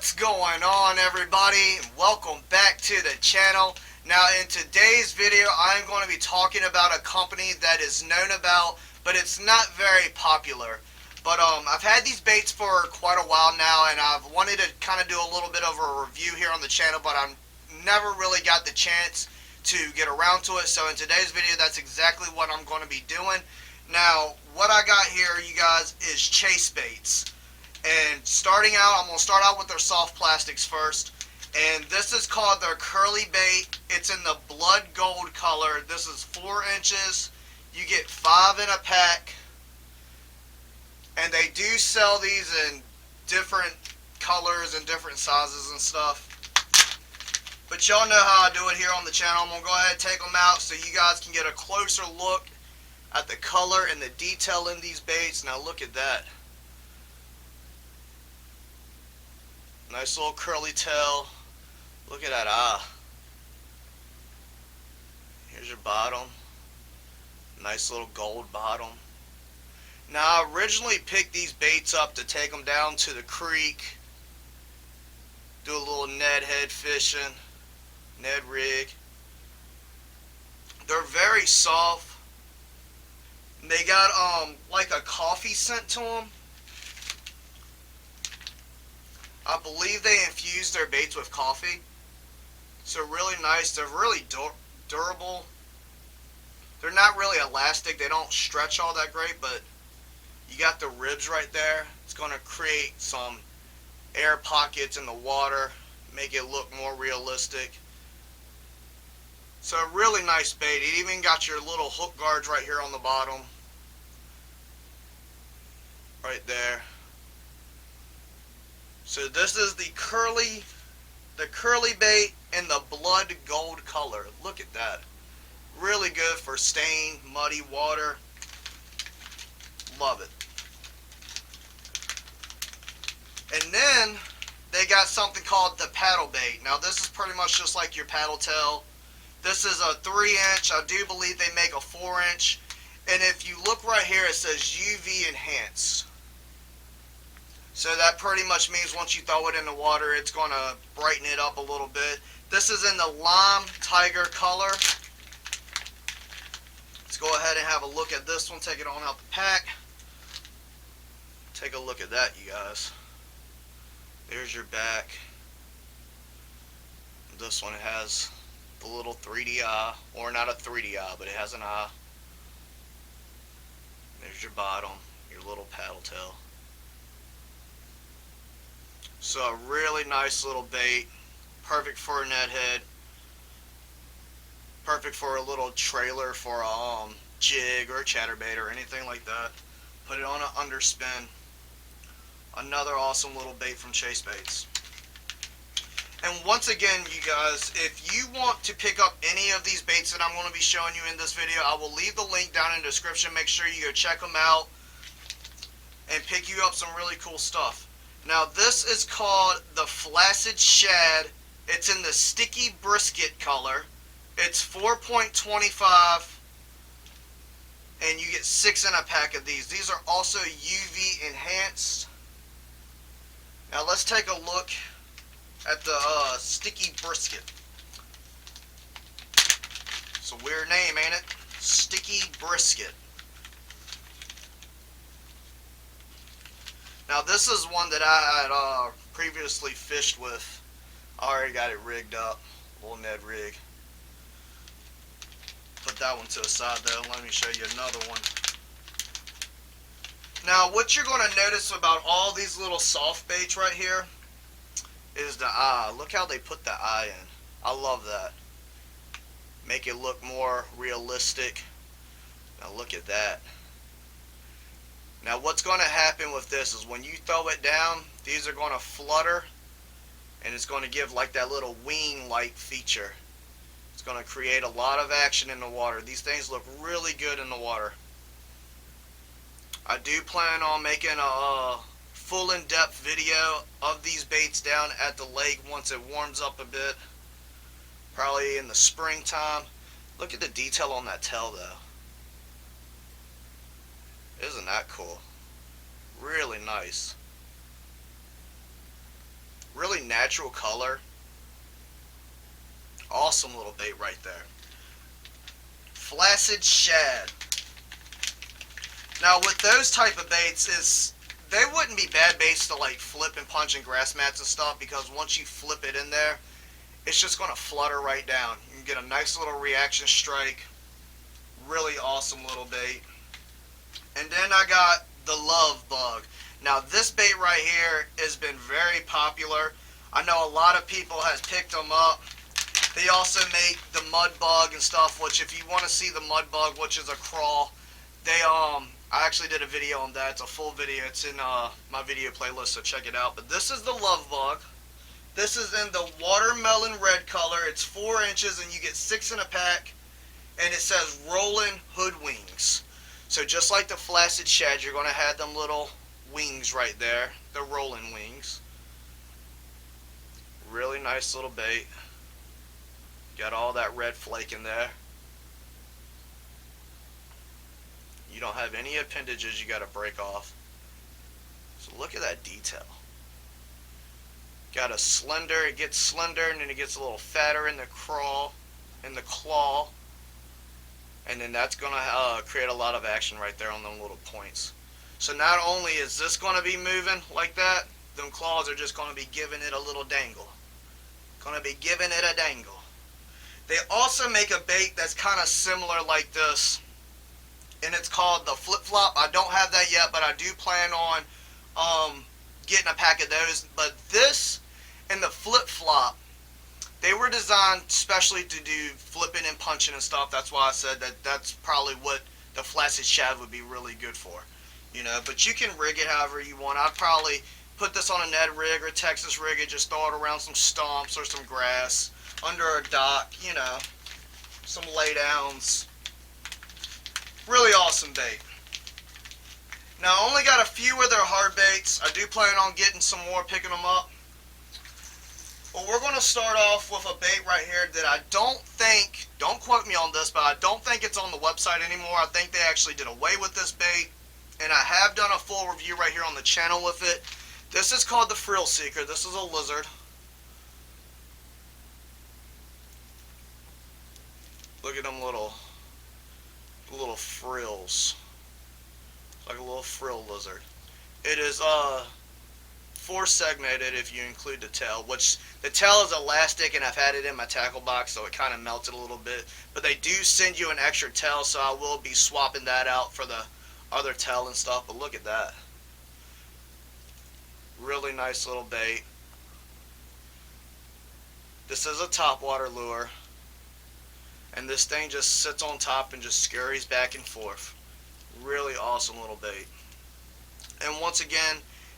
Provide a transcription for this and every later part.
What's going on, everybody? Welcome back to the channel. Now in today's video I'm going to be talking about a company that is known about, but it's not very popular. But I've had these baits for quite a while now, and I've wanted to kind of do a little bit of a review here on the channel, but I've never really got the chance to get around to it. So in today's video, that's exactly what I'm going to be doing. Now what I got here, you guys, is Chasebaits. And starting out, I'm going to start out with their soft plastics first. And this is called their curly bait. It's in the blood gold color. This is 4 inches. You get 5 in a pack. And they do sell these in different colors and different sizes and stuff. But y'all know how I do it here on the channel. I'm going to go ahead and take them out so you guys can get a closer look at the color and the detail in these baits. Now look at that. Nice little curly tail. Look at that eye. Here's your bottom. Nice little gold bottom. Now I originally picked these baits up to take them down to the creek. Do a little Ned head fishing. Ned rig. They're very soft. They got like a coffee scent to them. I believe they infuse their baits with coffee. So really nice. They're really durable. They're not really elastic. They don't stretch all that great, but you got the ribs right there. It's going to create some air pockets in the water, make it look more realistic. So a really nice bait. It even got your little hook guards right here on the bottom. Right there. So this is the curly bait in the blood gold color. Look at that. Really good for stained, muddy water. Love it. And then they got something called the paddle bait. Now this is pretty much just like your paddle tail. This is a 3 inch. I do believe they make a 4 inch. And if you look right here, it says UV enhanced. So that pretty much means once you throw it in the water, it's going to brighten it up a little bit. This is in the lime tiger color. Let's go ahead and have a look at this one. Take it on out the pack. Take a look at that, you guys. There's your back. This one has the little 3D eye, or not a 3D eye, but it has an eye. There's your bottom, your little paddle tail. So a really nice little bait, perfect for a Ned head, perfect for a little trailer for a jig or a chatterbait or anything like that. Put it on an underspin. Another awesome little bait from Chasebaits. And once again, you guys, if you want to pick up any of these baits that I'm going to be showing you in this video, I will leave the link down in the description. Make sure you go check them out and pick you up some really cool stuff. Now this is called the Flaccid Shad. It's in the sticky brisket color. It's 4.25 and you get 6 in a pack of these. These are also UV enhanced. Now let's take a look at the sticky brisket. It's a weird name, ain't it? Sticky brisket. Now this is one that I had previously fished with. I already got it rigged up. Little Ned rig. Put that one to the side though. Let me show you another one. Now what you're going to notice about all these little soft baits right here is the eye. Look how they put the eye in. I love that. Make it look more realistic. Now look at that. Now what's going to happen with this is when you throw it down, these are going to flutter and it's going to give like that little wing-like feature. It's going to create a lot of action in the water. These things look really good in the water. I do plan on making a full in-depth video of these baits down at the lake once it warms up a bit. Probably in the springtime. Look at the detail on that tail though. Isn't that cool? Really nice. Really natural color. Awesome little bait right there. Flaccid shad. Now with those type of baits, they wouldn't be bad baits to like flip and punch in grass mats and stuff, because once you flip it in there, it's just going to flutter right down. You can get a nice little reaction strike. Really awesome little bait. And then I got the Lovebug. Now this bait right here has been very popular. I know a lot of people has picked them up. They also make the mud bug and stuff, which if you want to see the mud bug, which is a crawl, I actually did a video on that. It's a full video. It's in my video playlist, so check it out. But this is the Lovebug. This is in the watermelon red color. It's 4 inches and you get 6 in a pack. And it says rolling hood wings. So just like the flaccid shad, you're going to have them little wings right there. The rolling wings. Really nice little bait. Got all that red flake in there. You don't have any appendages you got to break off. So look at that detail. Got a slender, it gets slender and then it gets a little fatter in the claw. And then that's going to create a lot of action right there on them little points. So not only is this going to be moving like that, them claws are just going to be giving it a little dangle. Going to be giving it a dangle. They also make a bait that's kind of similar like this, and it's called the flip-flop. I don't have that yet, but I do plan on getting a pack of those. But this and the flip-flop, they were designed specially to do flipping and punching and stuff. That's why I said that that's probably what the flaccid shad would be really good for. You know, but you can rig it however you want. I'd probably put this on a Ned rig or Texas rig and just throw it around some stumps or some grass, under a dock, you know, some laydowns. Really awesome bait. Now I only got a few of their hard baits. I do plan on getting some more, picking them up. But we're going to start off with a bait right here that I don't quote me on this, but I don't think it's on the website anymore. I think they actually did away with this bait. And I have done a full review right here on the channel with it. This is called the Frill Seeker. This is a lizard. Look at them little frills. Like a little frill lizard. It is 4 segmented if you include the tail, which the tail is elastic and I've had it in my tackle box, so it kind of melted a little bit. But they do send you an extra tail, so I will be swapping that out for the other tail and stuff. But look at that. Really nice little bait. This is a topwater lure. And this thing just sits on top and just scurries back and forth. Really awesome little bait. And once again,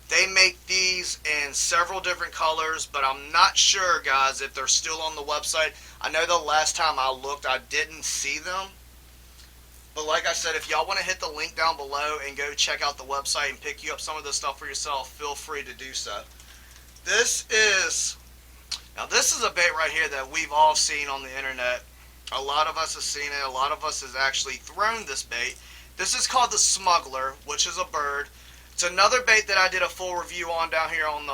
they make these in several different colors, but I'm not sure, guys, if they're still on the website. I know the last time I looked, I didn't see them. But like I said, if y'all want to hit the link down below and go check out the website and pick you up some of this stuff for yourself, feel free to do so. This is a bait right here that we've all seen on the internet. A lot of us have seen it. A lot of us has actually thrown this bait. This is called the smuggler, which is a bird. It's another bait that I did a full review on down here on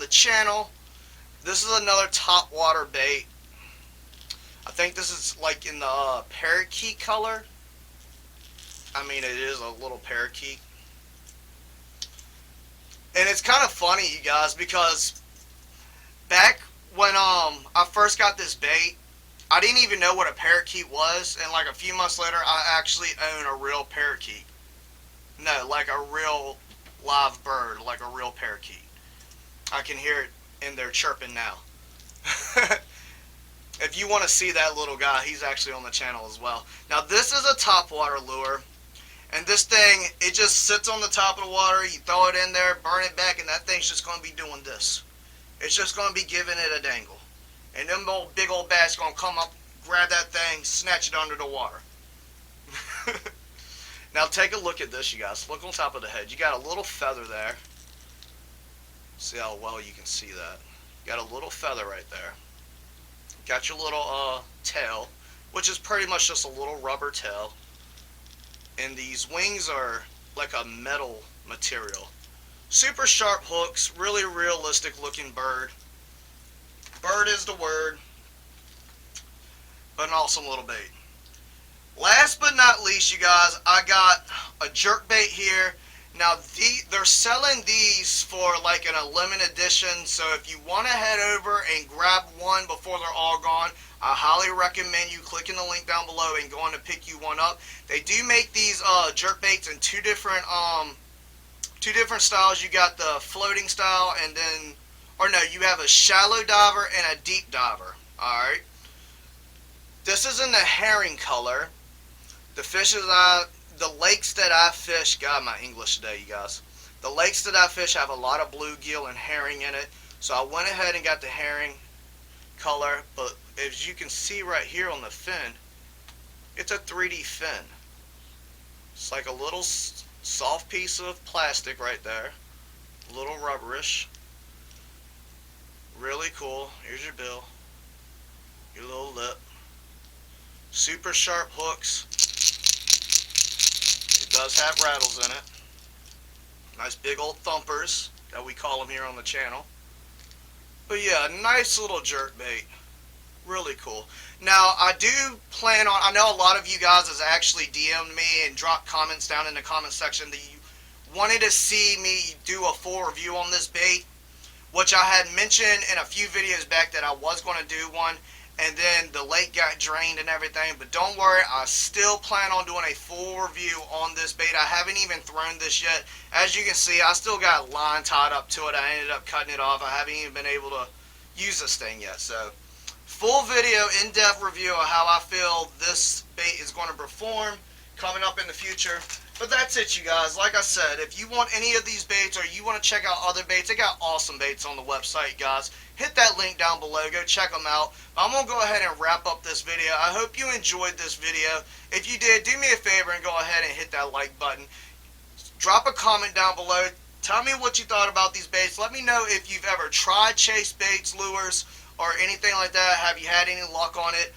the channel. This is another top water bait. I think this is like in the parakeet color. I mean, it is a little parakeet. And it's kind of funny, you guys, because back when I first got this bait, I didn't even know what a parakeet was, and like a few months later, I actually own a real parakeet. No, like a real live bird, like a real parakeet. I can hear it in there chirping now. If you want to see that little guy, he's actually on the channel as well. Now this is a topwater lure, and this thing, it just sits on the top of the water. You throw it in there, burn it back, and that thing's just going to be doing this. It's just going to be giving it a dangle. And them big old bats going to come up, grab that thing, snatch it under the water. Now take a look at this, you guys. Look on top of the head. You got a little feather there. See how well you can see that. You got a little feather right there. Got your little tail, which is pretty much just a little rubber tail. And these wings are like a metal material. Super sharp hooks, really realistic looking bird. Bird is the word, but an awesome little bait. Last but not least, you guys, I got a jerkbait here. Now, they're selling these for like an limited edition, so if you want to head over and grab one before they're all gone, I highly recommend you clicking the link down below and going to pick you one up. They do make these jerkbaits in two different styles. You got the floating style, and then, or no, you have a shallow diver and a deep diver. Alright. This is in the herring color. The fishes the lakes that I fish, God, my English today, you guys. The lakes that I fish have a lot of bluegill and herring in it. So I went ahead and got the herring color. But as you can see right here on the fin, it's a 3D fin. It's like a little soft piece of plastic right there. A little rubberish. Really cool. Here's your bill. Your little lip. Super sharp hooks. Does have rattles in it. Nice big old thumpers that we call them here on the channel. But yeah, nice little jerkbait. Really cool. Now, I do plan on, I know a lot of you guys has actually DM'd me and dropped comments down in the comment section that you wanted to see me do a full review on this bait, which I had mentioned in a few videos back that I was going to do one. And then the lake got drained and everything. But don't worry, I still plan on doing a full review on this bait. I haven't even thrown this yet. As you can see, I still got line tied up to it. I ended up cutting it off. I haven't even been able to use this thing yet. So, full video, in-depth review of how I feel this bait is going to perform coming up in the future. But that's it, you guys. Like I said, if you want any of these baits or you want to check out other baits, they got awesome baits on the website, guys. Hit that link down below. Go check them out. I'm going to go ahead and wrap up this video. I hope you enjoyed this video. If you did, do me a favor and go ahead and hit that like button. Drop a comment down below. Tell me what you thought about these baits. Let me know if you've ever tried Chasebaits lures or anything like that. Have you had any luck on it?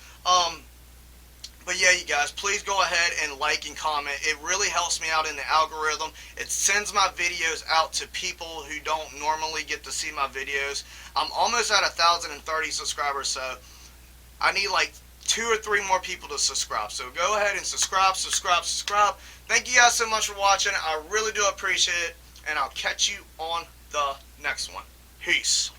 But yeah, you guys, please go ahead and like and comment. It really helps me out in the algorithm. It sends my videos out to people who don't normally get to see my videos. I'm almost at 1,030 subscribers, so I need like 2 or 3 more people to subscribe. So go ahead and subscribe. Thank you guys so much for watching. I really do appreciate it, and I'll catch you on the next one. Peace.